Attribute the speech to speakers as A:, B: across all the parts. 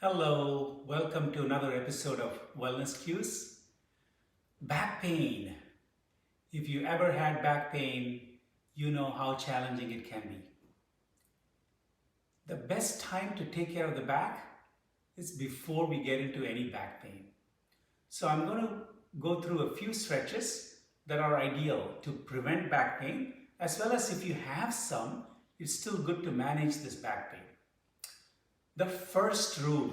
A: Hello, welcome to another episode of Wellness Cues. Back pain. If you ever had back pain, you know how challenging it can be. The best time to take care of the back is before we get into any back pain. So I'm going to go through a few stretches that are ideal to prevent back pain, as well as if you have some, it's still good to manage this back pain. The first rule,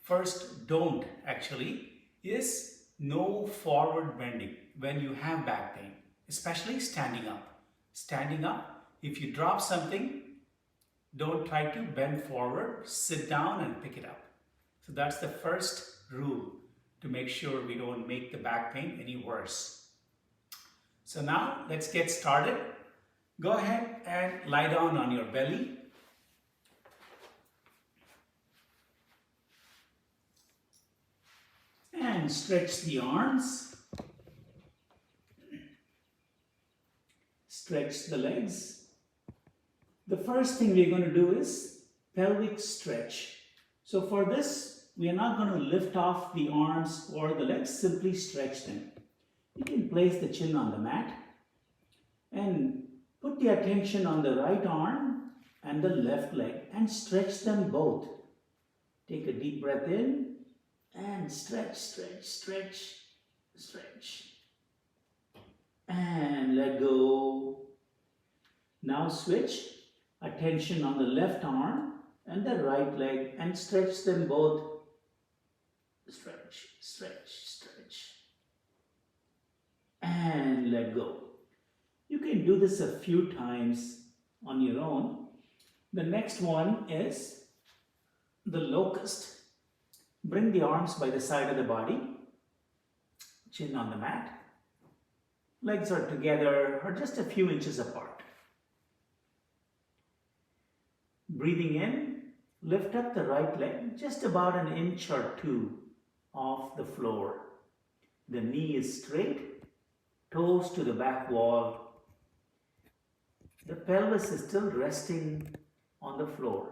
A: first don't actually, is no forward bending when you have back pain, especially standing up. Standing up, if you drop something, don't try to bend forward, sit down and pick it up. So that's the first rule to make sure we don't make the back pain any worse. So now let's get started. Go ahead and lie down on your belly. And stretch the arms, stretch the legs. The first thing we're going to do is pelvic stretch. So for this, we are not going to lift off the arms or the legs, simply stretch them. You can place the chin on the mat and put the attention on the right arm and the left leg and stretch them both. Take a deep breath in. And stretch, stretch, stretch, stretch. And let go. Now switch. Attention on the left arm and the right leg and stretch them both. Stretch, stretch, stretch. And let go. You can do this a few times on your own. The next one is the locust. Bring the arms by the side of the body, chin on the mat. Legs are together or just a few inches apart. Breathing in, lift up the right leg just about an inch or two off the floor. The knee is straight, toes to the back wall. The pelvis is still resting on the floor.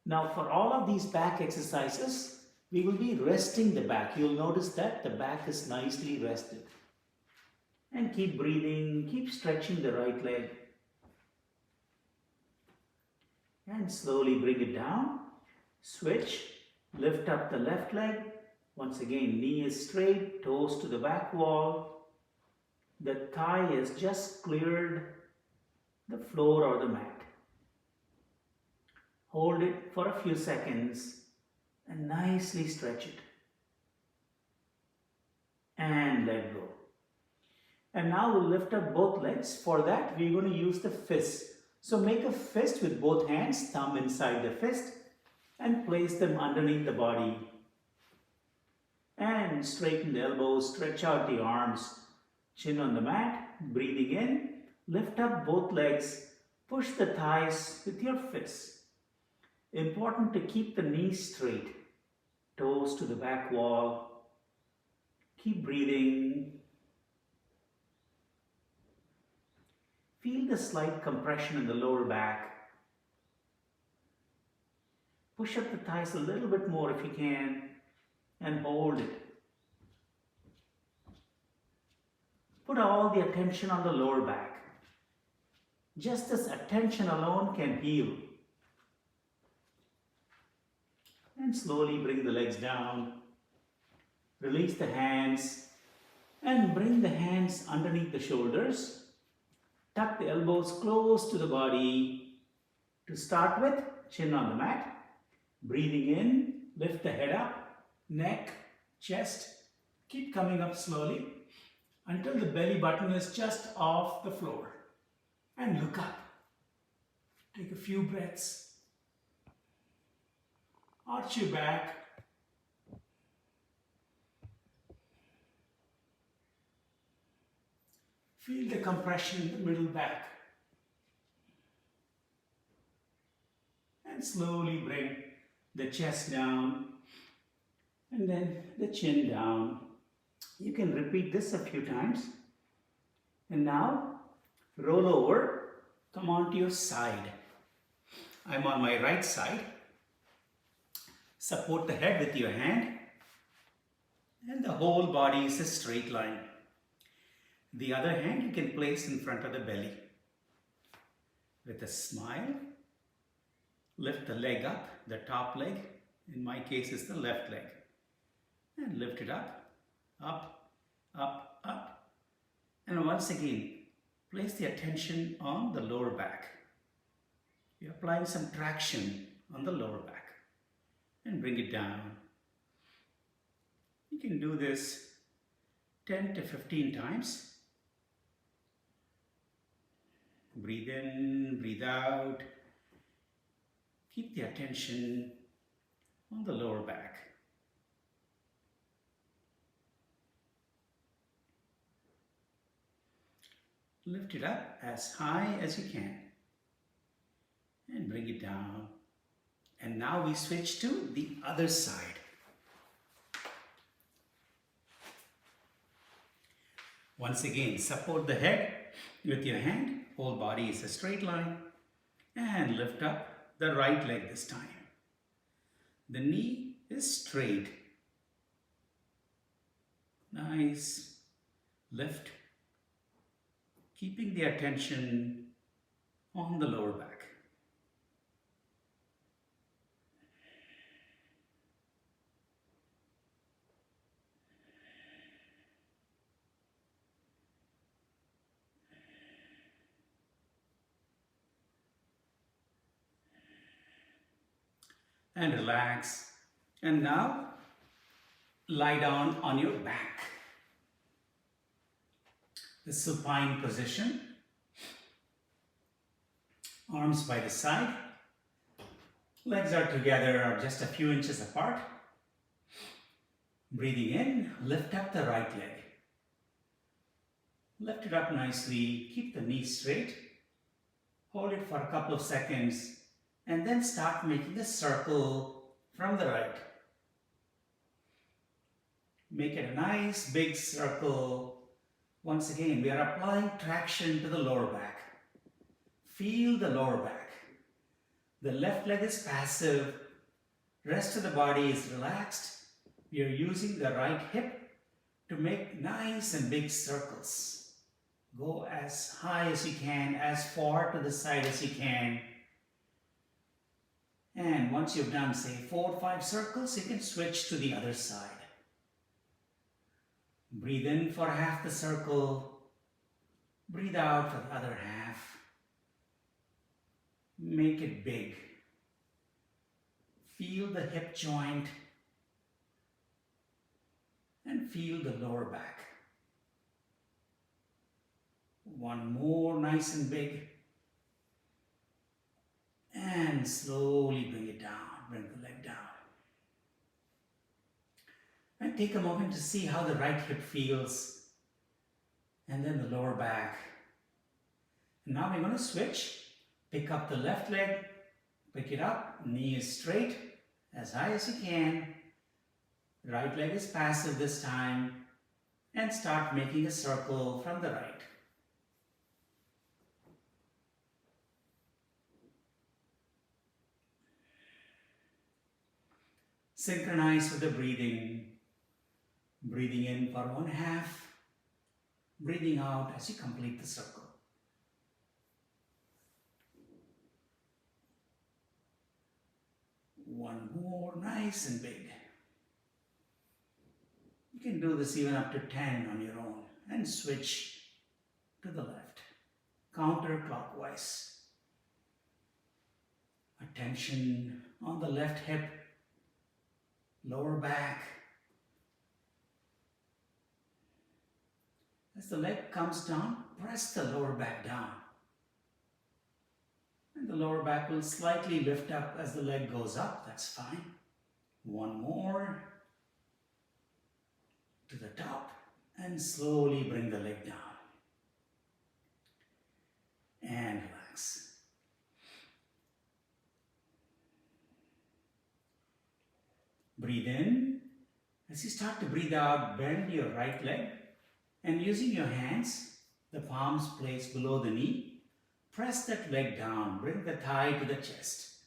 A: Now for all of these back exercises, we will be resting the back. You'll notice that the back is nicely rested. And keep breathing, keep stretching the right leg. And slowly bring it down. Switch, lift up the left leg. Once again, knee is straight, toes to the back wall. The thigh has just cleared the floor or the mat. Hold it for a few seconds and nicely stretch it. And let go. And now we'll lift up both legs. For that, we're going to use the fist. So make a fist with both hands, thumb inside the fist, and place them underneath the body. And straighten the elbows, stretch out the arms, chin on the mat, breathing in, lift up both legs, push the thighs with your fists. Important to keep the knees straight, toes to the back wall. Keep breathing. Feel the slight compression in the lower back. Push up the thighs a little bit more if you can and hold it. Put all the attention on the lower back. Just this attention alone can heal. And slowly bring the legs down. Release the hands and bring the hands underneath the shoulders. Tuck the elbows close to the body. To start with, chin on the mat. Breathing in, lift the head up, neck, chest. Keep coming up slowly until the belly button is just off the floor. And look up. Take a few breaths. Arch your back. Feel the compression in the middle back. And slowly bring the chest down and then the chin down. You can repeat this a few times. And now roll over, come onto your side. I'm on my right side. Support the head with your hand and the whole body is a straight line. The other hand you can place in front of the belly. With a smile, lift the leg up, the top leg, in my case is the left leg, and lift it up, up, up, up. And once again, place the attention on the lower back. You're applying some traction on the lower back and bring it down. You can do this 10 to 15 times. Breathe in, breathe out. Keep the attention on the lower back. Lift it up as high as you can and bring it down. And now we switch to the other side. Once again, support the head with your hand. Whole body is a straight line. And lift up the right leg this time. The knee is straight. Nice. Lift. Keeping the attention on the lower back. And relax. And now lie down on your back. The supine position. Arms by the side. Legs are together or just a few inches apart. Breathing in, lift up the right leg. Lift it up nicely. Keep the knee straight. Hold it for a couple of seconds. And then start making a circle from the right. Make it a nice big circle. Once again, we are applying traction to the lower back. Feel the lower back. The left leg is passive. Rest of the body is relaxed. We are using the right hip to make nice and big circles. Go as high as you can, as far to the side as you can. And once you've done, say, 4 or 5 circles, you can switch to the other side. Breathe in for half the circle. Breathe out for the other half. Make it big. Feel the hip joint. And feel the lower back. One more, nice and big. And slowly bring it down, bring the leg down. And take a moment to see how the right hip feels. And then the lower back. And now we're going to switch. Pick up the left leg, pick it up, knee is straight, as high as you can. Right leg is passive this time. And start making a circle from the right. Synchronize with the breathing. Breathing in for 1/2. Breathing out as you complete the circle. One more, nice and big. You can do this even up to 10 on your own and switch to the left, counterclockwise. Attention on the left hip, lower back. As the leg comes down, press the lower back down. And the lower back will slightly lift up as the leg goes up, that's fine. One more. To the top and slowly bring the leg down. And relax. Breathe in. As you start to breathe out, bend your right leg and using your hands, the palms placed below the knee, press that leg down, bring the thigh to the chest.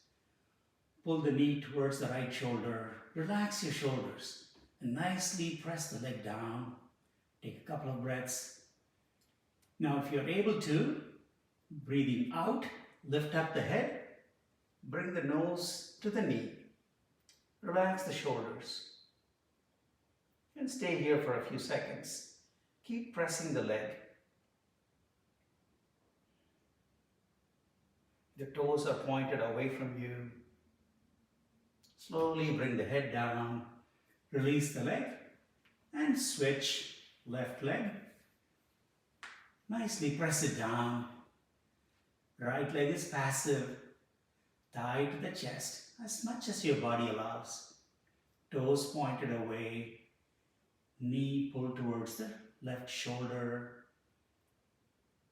A: Pull the knee towards the right shoulder. Relax your shoulders and nicely press the leg down. Take a couple of breaths. Now if you're able to, breathing out, lift up the head. Bring the nose to the knee. Relax the shoulders. And stay here for a few seconds. Keep pressing the leg. The toes are pointed away from you. Slowly bring the head down. Release the leg and switch left leg. Nicely press it down. Right leg is passive. Thigh to the chest as much as your body allows. Toes pointed away. Knee pulled towards the left shoulder.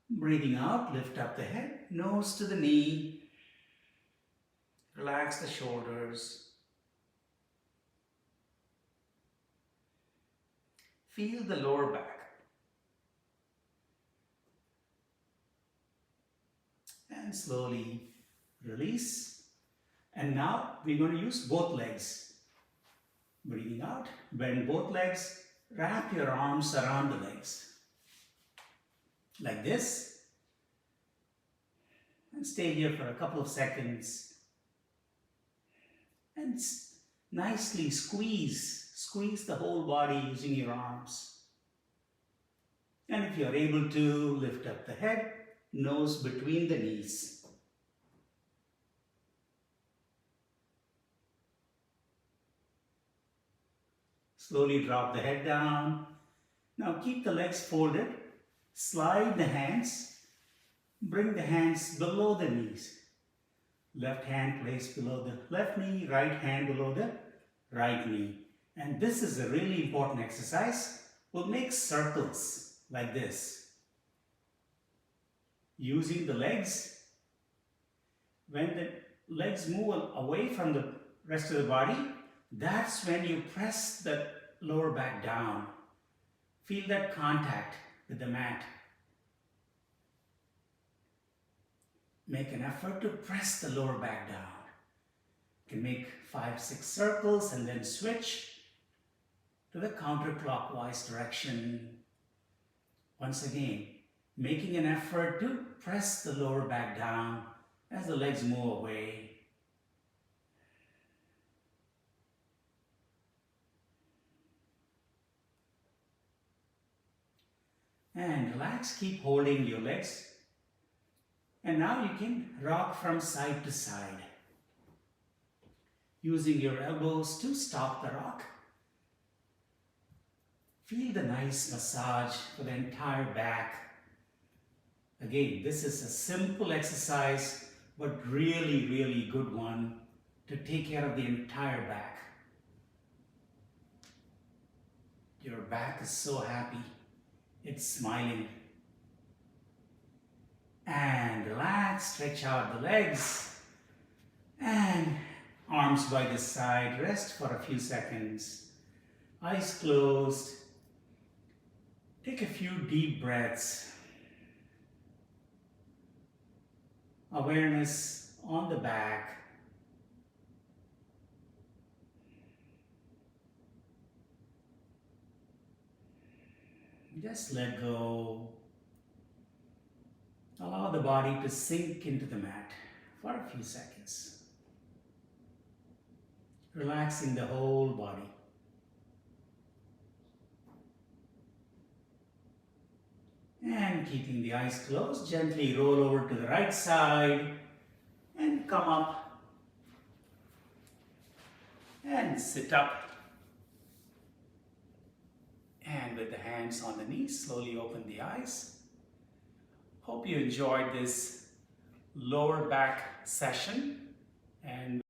A: Breathing out, lift up the head, nose to the knee. Relax the shoulders. Feel the lower back. And slowly release. And now we're going to use both legs. Breathing out, bend both legs. Wrap your arms around the legs. Like this. And stay here for a couple of seconds. And nicely squeeze the whole body using your arms. And if you're able to, lift up the head, nose between the knees. Slowly drop the head down. Now keep the legs folded. Slide the hands. Bring the hands below the knees. Left hand placed below the left knee, right hand below the right knee. And this is a really important exercise. We'll make circles like this. Using the legs. When the legs move away from the rest of the body, that's when you press the lower back down. Feel that contact with the mat. Make an effort to press the lower back down. You can make 5-6 circles and then switch to the counterclockwise direction. Once again, making an effort to press the lower back down as the legs move away. And relax, keep holding your legs. And now you can rock from side to side. Using your elbows to stop the rock. Feel the nice massage for the entire back. Again, this is a simple exercise, but really, really good one to take care of the entire back. Your back is so happy. It's smiling. And relax, stretch out the legs. And arms by the side, rest for a few seconds. Eyes closed. Take a few deep breaths. Awareness on the back. Just let go. Allow the body to sink into the mat for a few seconds. Relaxing the whole body. And keeping the eyes closed, gently roll over to the right side and come up and sit up. And with the hands on the knees, slowly open the eyes. Hope you enjoyed this lower back session. And